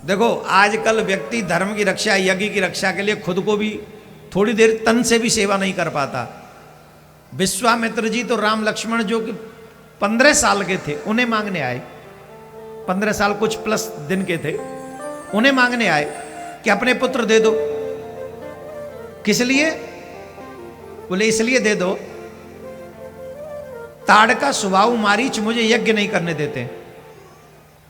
देखो आजकल व्यक्ति धर्म की रक्षा, यज्ञ की रक्षा के लिए खुद को भी थोड़ी देर तन से भी सेवा नहीं कर पाता। विश्वामित्र जी तो राम लक्ष्मण जो कि 15 साल के थे उन्हें मांगने आए, 15 साल कुछ प्लस दिन के थे, उन्हें मांगने आए कि अपने पुत्र दे दो। किस लिए? बोले इसलिए दे दो, ताड़का स्वभाव मारीच मुझे यज्ञ नहीं करने देते,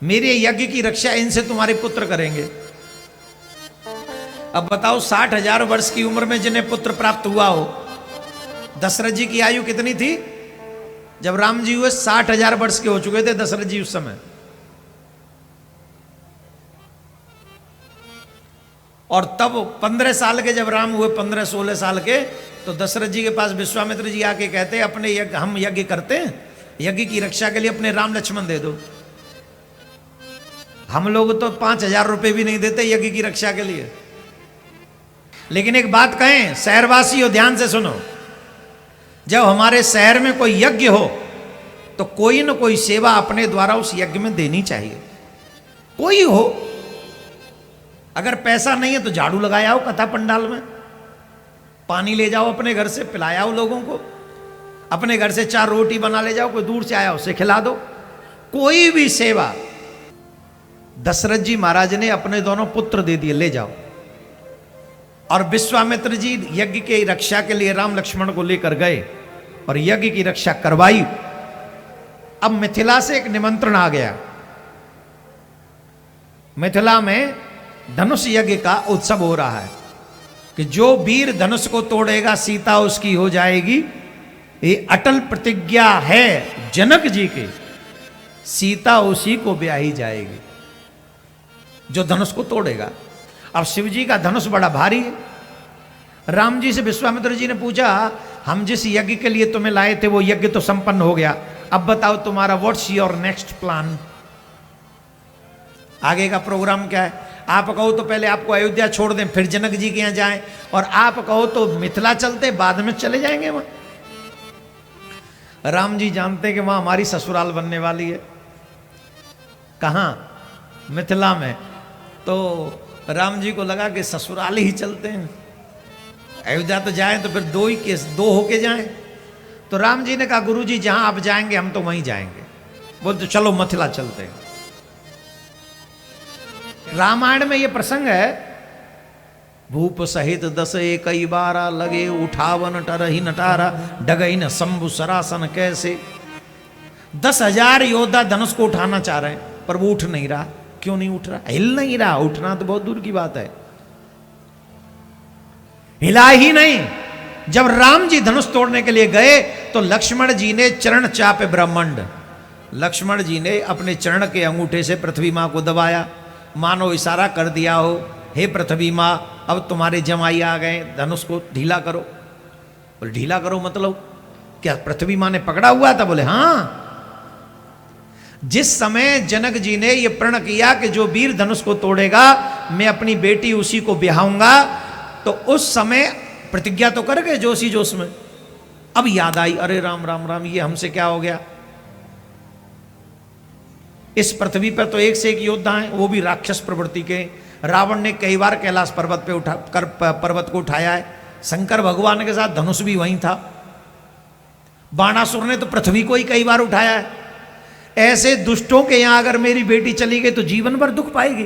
मेरे यज्ञ की रक्षा इनसे तुम्हारे पुत्र करेंगे। अब बताओ 60,000 वर्ष की उम्र में जिन्हें पुत्र प्राप्त हुआ हो, दशरथ जी की आयु कितनी थी जब राम जी हुए? 60,000 वर्ष के हो चुके थे दशरथ जी उस समय। और तब 15 साल के जब राम हुए, 15-16 साल के, तो दशरथ जी के पास विश्वामित्र जी आके कहते हैं अपने यज्ञ, हम यज्ञ करते हैं, यज्ञ की रक्षा के लिए अपने राम लक्ष्मण दे दो। हम लोग तो 5,000 रुपए भी नहीं देते यज्ञ की रक्षा के लिए। लेकिन एक बात कहें शहरवासियों, ध्यान से सुनो, जब हमारे शहर में कोई यज्ञ हो तो कोई न कोई सेवा अपने द्वारा उस यज्ञ में देनी चाहिए। कोई हो, अगर पैसा नहीं है तो झाड़ू लगाया हो कथा पंडाल में, पानी ले जाओ अपने घर से पिलाया हो लोगों को, अपने घर से 4 रोटी बना ले जाओ, कोई दूर से आया उसे खिला दो, कोई भी सेवा। दशरथ जी महाराज ने अपने दोनों पुत्र दे दिए, ले जाओ। और विश्वामित्र जी यज्ञ की रक्षा के लिए राम लक्ष्मण को लेकर गए और यज्ञ की रक्षा करवाई। अब मिथिला से एक निमंत्रण आ गया, मिथिला में धनुष यज्ञ का उत्सव हो रहा है कि जो वीर धनुष को तोड़ेगा सीता उसकी हो जाएगी। ये अटल प्रतिज्ञा है जनक जी की, सीता उसी को ब्याही जाएगी जो धनुष को तोड़ेगा। अब शिव जी का धनुष बड़ा भारी है। राम जी से विश्वामित्र जी ने पूछा, हम जिस यज्ञ के लिए तुम्हें लाए थे वो यज्ञ तो संपन्न हो गया, अब बताओ तुम्हारा व्हाट्स योर नेक्स्ट प्लान, आगे का प्रोग्राम क्या है? आप कहो तो पहले आपको अयोध्या छोड़ दें फिर जनक जी के यहां जाएं, और आप कहो तो मिथिला चलते बाद में चले जाएंगे वहां। राम जी जानते हैं कि वहां हमारी ससुराल बनने वाली है। कहां? मिथिला में। तो राम जी को लगा कि ससुराल ही चलते हैं, अयोध्या तो जाएं तो फिर दो होके जाएं। तो राम जी ने कहा गुरु जी जहां आप जाएंगे हम तो वहीं जाएंगे। बोल तो चलो मथिला चलते हैं। रामायण में यह प्रसंग है, भूप सहित 10 एकई बारा, लगे उठावन टरही नटारा, डगई न शंभु सरासन कैसे। 10,000 योद्धा धनुष को उठाना चाह रहे हैं पर वो उठ नहीं रहा। क्यों नहीं उठ रहा? हिल नहीं रहा। उठना तो बहुत दूर की बात है, हिला ही नहीं। जब राम जी धनुष तोड़ने के लिए गए तो लक्ष्मण जी ने चरण चापे ब्रह्मांड, लक्ष्मण जी ने अपने चरण के अंगूठे से पृथ्वी मां को दबाया, मानो इशारा कर दिया हो, हे पृथ्वी मां अब तुम्हारे जमाई आ गए, धनुष को ढीला करो। बोले ढीला करो मतलब क्या पृथ्वी मां ने पकड़ा हुआ था? बोले हाँ। जिस समय जनक जी ने यह प्रण किया कि जो वीर धनुष को तोड़ेगा मैं अपनी बेटी उसी को ब्याहूंगा, तो उस समय प्रतिज्ञा तो कर गए जोशी जोश में। अब याद आई, अरे राम राम राम, ये हमसे क्या हो गया? इस पृथ्वी पर तो एक से एक योद्धा हैं, वो भी राक्षस प्रवृत्ति के। रावण ने कई बार कैलाश पर्वत पे पर्वत को उठाया है, शंकर भगवान के साथ धनुष भी वहीं था। बाणासुर ने तो पृथ्वी को ही कई बार उठाया है। ऐसे दुष्टों के यहां अगर मेरी बेटी चली गई तो जीवन भर दुख पाएगी।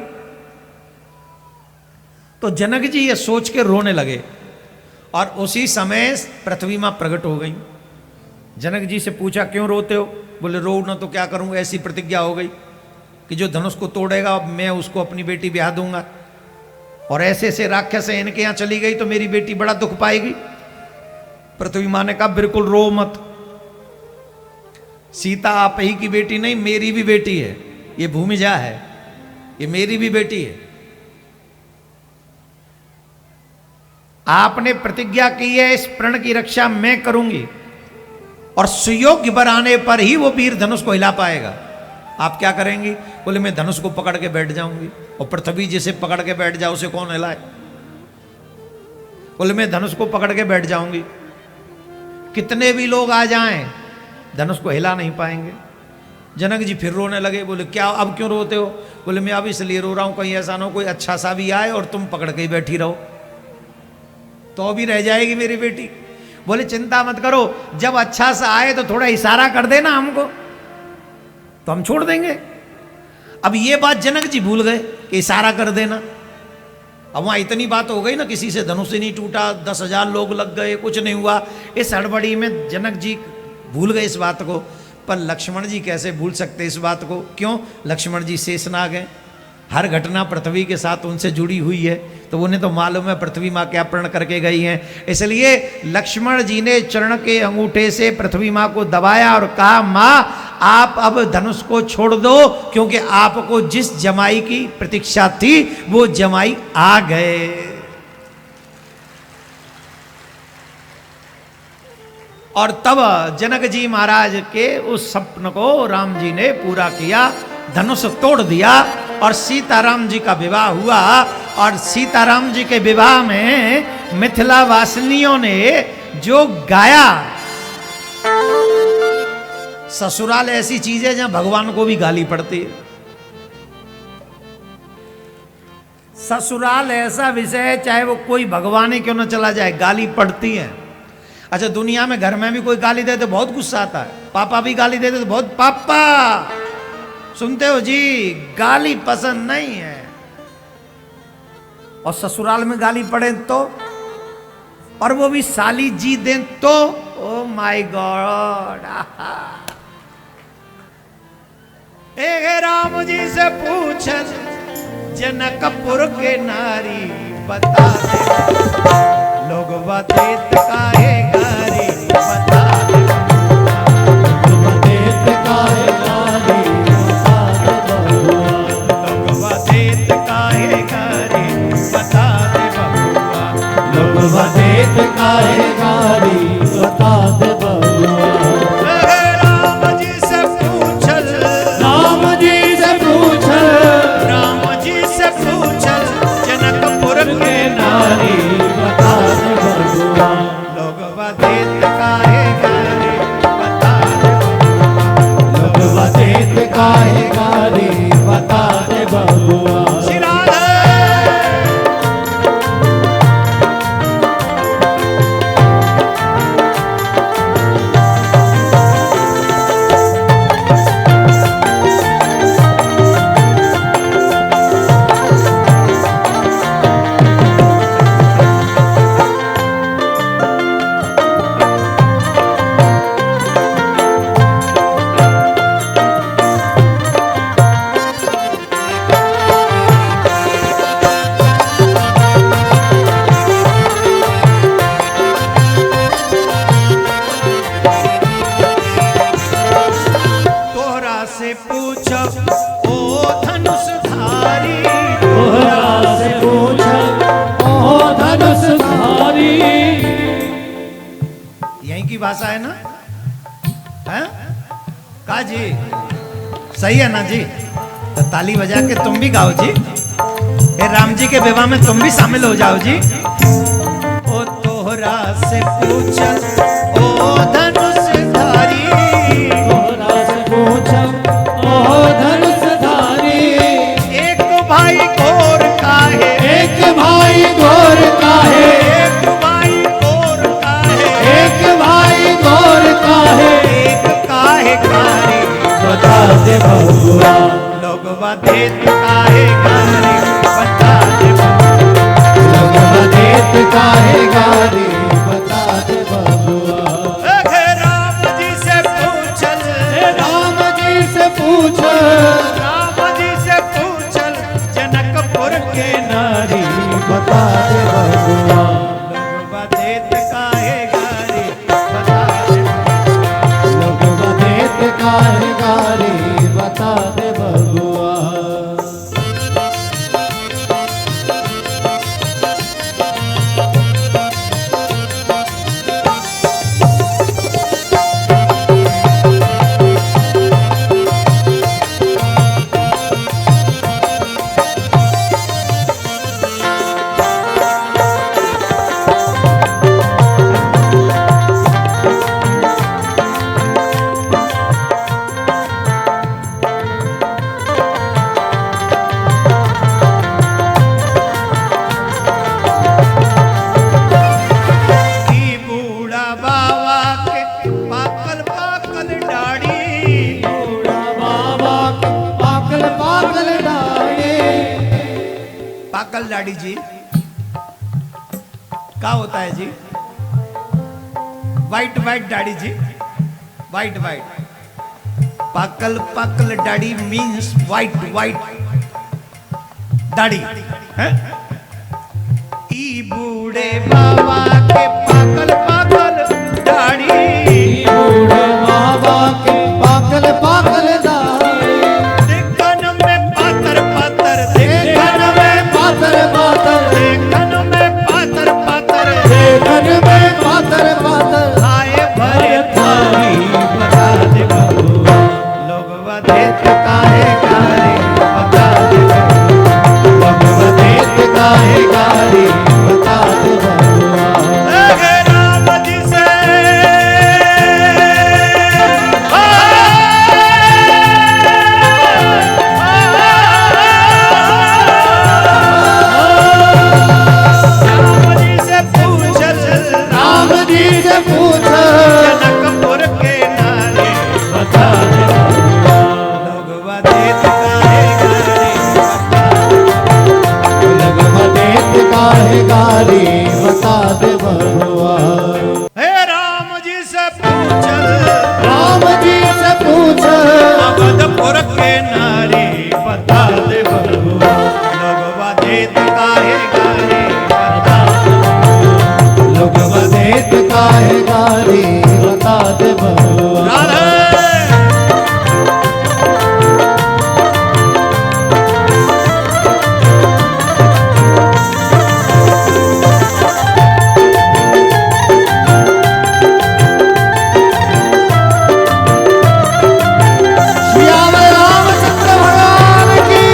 तो जनक जी ये सोच के रोने लगे और उसी समय पृथ्वी मां प्रकट हो गई। जनक जी से पूछा क्यों रोते हो? बोले रो ना तो क्या करूं, ऐसी प्रतिज्ञा हो गई कि जो धनुष को तोड़ेगा मैं उसको अपनी बेटी ब्याह दूंगा, और ऐसे ऐसे राक्षस है इनके यहां चली गई तो मेरी बेटी बड़ा दुख पाएगी। पृथ्वी मां ने कहा बिल्कुल रो मत, सीता आप ही की बेटी नहीं मेरी भी बेटी है, ये भूमिजा है, ये मेरी भी बेटी है। आपने प्रतिज्ञा की है, इस प्रण की रक्षा मैं करूंगी, और सुयोग्य वर आने पर ही वो वीर धनुष को हिला पाएगा। आप क्या करेंगी? बोले मैं धनुष को पकड़ के बैठ जाऊंगी। और पृथ्वी जिसे पकड़ के बैठ जाए उसे कौन हिलाए? बोले मैं धनुष को पकड़ के बैठ जाऊंगी, कितने भी लोग आ जाएं धनुष को हिला नहीं पाएंगे। जनक जी फिर रोने लगे, बोले क्या अब क्यों रोते हो? बोले मैं अब इसलिए रो रहा हूं कहीं ऐसा ना हो कोई अच्छा सा भी आए और तुम पकड़ के ही बैठी रहो, तो भी रह जाएगी मेरी बेटी। बोले चिंता मत करो, जब अच्छा सा आए तो थोड़ा इशारा कर देना हमको, तो हम छोड़ देंगे। अब ये बात जनक जी भूल गए कि इशारा कर देना। अब वहां इतनी बात हो गई ना, किसी से धनुष ही नहीं टूटा, 10,000 लोग लग गए, कुछ नहीं हुआ। इस हड़बड़ी में जनक जी भूल गए इस बात को। पर लक्ष्मण जी कैसे भूल सकते इस बात को? क्यों? लक्ष्मण जी शेषनाग हैं, हर घटना पृथ्वी के साथ उनसे जुड़ी हुई है, तो उन्हें तो मालूम है पृथ्वी माँ क्या प्रण करके गई हैं। इसलिए लक्ष्मण जी ने चरण के अंगूठे से पृथ्वी माँ को दबाया और कहा, माँ आप अब धनुष को छोड़ दो, क्योंकि आपको जिस जमाई की प्रतीक्षा थी वो जमाई आ गए। और तब जनक जी महाराज के उस स्वप्न को राम जी ने पूरा किया, धनुष तोड़ दिया और सीताराम जी का विवाह हुआ। और सीताराम जी के विवाह में मिथिला वासिनियों ने जो गाया, ससुराल ऐसी चीज है जहां भगवान को भी गाली पड़ती है। ससुराल ऐसा विषय है, चाहे वो कोई भगवान ही क्यों ना चला जाए, गाली पड़ती है। अच्छा, दुनिया में घर में भी कोई गाली दे तो बहुत गुस्सा आता है, पापा भी गाली देते तो बहुत, पापा सुनते हो जी, गाली पसंद नहीं है। और ससुराल में गाली पड़े तो, और वो भी साली जी दें तो, ओ माय गॉड। एक राम जी से पूछन जनकपुर के नारी, बता दे लोग बतेत काहे गारी, बता दे लोग बतेत काहे गारी, लोग बतेत काहे गारी, बता दे बबुआ, लोग बतेत काहे गारी, बता दे बबुआ। राम जी से पूछल, राम जी से पूछल, राम जी से पूछल जनकपुर के नारी, बता दे बबुआ, लोग बतेत काहे गारी, बता दे बबुआ, लोग बतेत काहे गारी, बता दे बबुआ। भाषा है ना, है का जी? सही है ना जी? तो ताली बजा के तुम भी गाओ जी, हे राम जी के विवाह में तुम भी शामिल हो जाओ जी। ओ तोहरा से पूछल ओ धनुष धारी, तोहरा से पूछल ओ धनुष धारी, एक भाई घोर काहे, एक भाई घोर काहे, एक भाई घोर काहे, एक भाई घोर काहे, एक काहे कारी, बता दे बबुआ, लोग बतेत काहे गारी, बता दे बबुआ, लोग बतेत काहे गारी, बता दे बबुआ। राम जी से पूछल, राम जी से पूछल, राम जी से पूछल जनकपुर के नारी, बता दे बबुआ, लोग बतेत काहे गारी, बता दे बबुआ, लोग बतेत काहे गारी, बता दे बबुआ। पाकल दाढ़ी जी क्या होता है जी? वाइट वाइट दाढ़ी जी, वाइट वाइट। पाकल पाकल दाढ़ी मीन्स वाइट वाइट दाढ़ी है। ई बूढ़े बाबा के पाकल पाकल दाढ़ी, बूढ़े बाबा के पाकल पाकल दाढ़ी, देखन में पातर पातर, देखन में पातर पातर, देखन में पातर पातर, देखन में पातर पातर, आए भरे थारी बता दे बबुआ, लोग वदेत काहे कारे बता दे बबुआ, लोग वदेत काहे कारे बता दे बबुआ। अगे राम जी से राम जी से पूछल, राम जी से पूछ, जनकपुर के नारे बता दे बबुआ, लोग वदेत काहे कारे बता दे। लोग वदेत काहे कारे बता दे बबुआ। हे राम जी से पूछल, राम जी से पूछ, अवधपुर के नारी बता दे बबुआ, लोग वदेत काहे कारे बता दे। लोग वदेत काहे कारे बता दे बबुआ। राधे श्याम रामचंद्र भगवान की।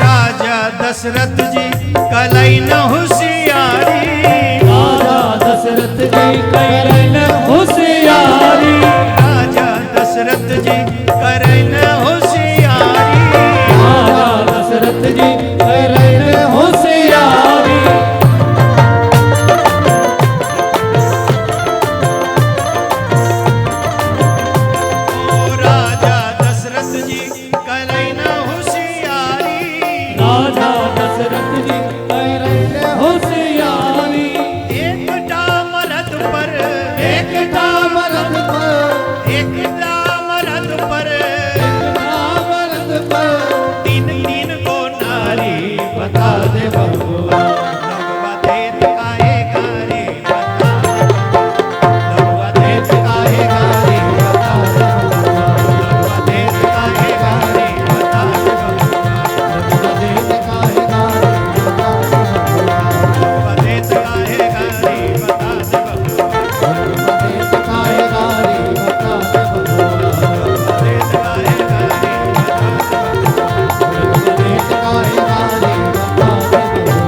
राजा दशरथ जी कलई न होशियारी, राजा दशरथ जी करन होशियारी, राजा दशरथ जी करई न होशियारी, राजा दशरथ जी करन होशियारी, ओ राजा दशरथ जी करई न होशियारी, राजा दशरथ जी करन होशियारी। एक डाम रथ पर, एक नाम रथ पर, एक डाम रथ पर, नाम रथ पर, तीन तीन को नारी बता दे बबुआ। लोग वदेत काहे कारे बता दे, लोग वदेत काहे कारे बता दे, लोग वदेत काहे कारे बता दे बबुआ, वदेत काहे कारे बता दे बबुआ। वदेत काहे कारे बता दे बबुआ, वदेत काहे कारे बता दे बबुआ। वदेत काहे कारे बता दे बबुआ। वदेत काहे कारे बता दे बबुआ।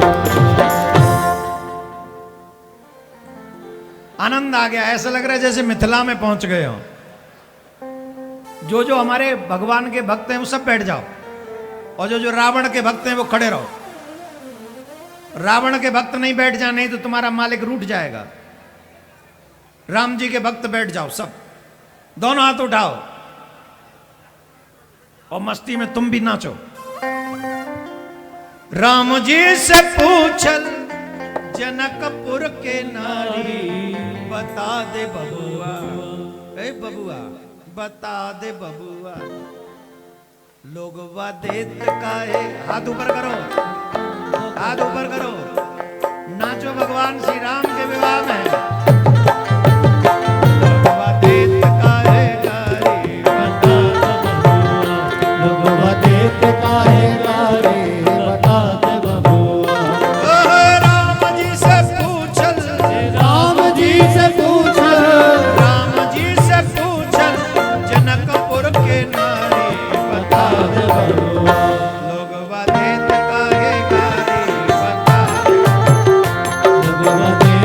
आनंद आ गया, ऐसा लग रहा है जैसे मिथिला में पहुंच गए हो। जो जो हमारे भगवान के भक्त हैं वो सब बैठ जाओ, और जो जो रावण के भक्त हैं वो खड़े रहो। रावण के भक्त नहीं बैठ जाए, नहीं तो तुम्हारा मालिक रूठ जाएगा। राम जी के भक्त बैठ जाओ सब, दोनों हाथ उठाओ और मस्ती में तुम भी नाचो। राम जी से पूछल जनकपुर के नारी बता दे बबुआ, ए बबुआ बता दे बबुआ, लोग वदेत काहे, हाथ ऊपर करो, हाथ ऊपर करो, नाचो भगवान श्री राम के विवाह में। लोग वदेत काहे कारे बता दे लोग वदेत काहे कारे बता दे बबुआ। बबुआ। राम जी से पूछल, राम जी से पूछ, राम जी से पूछल जनकपुर के नारी बता दे बबुआ। लोग वदेत काहे कारे बता दे। लोग वदेत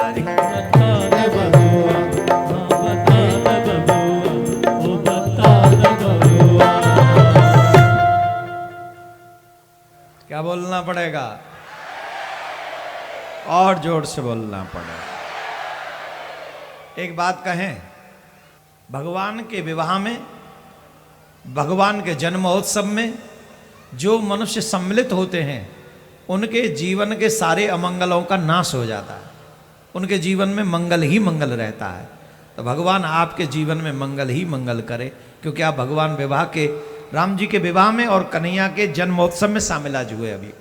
महाराज। बता दे बबुआ, हाँ बता दे बबुआ, ओ बता दे बबुआ। क्या बोलना पड़ेगा? और जोर से बोलना पड़ेगा। एक बात कहें, भगवान के विवाह में, भगवान के जन्मोत्सव में जो मनुष्य सम्मिलित होते हैं उनके जीवन के सारे अमंगलों का नाश हो जाता है, उनके जीवन में मंगल ही मंगल रहता है। तो भगवान आपके जीवन में मंगल ही मंगल करे, क्योंकि आप भगवान विवाह के, राम जी के विवाह में और कन्हैया के जन्मोत्सव में शामिल आज हुए अभी।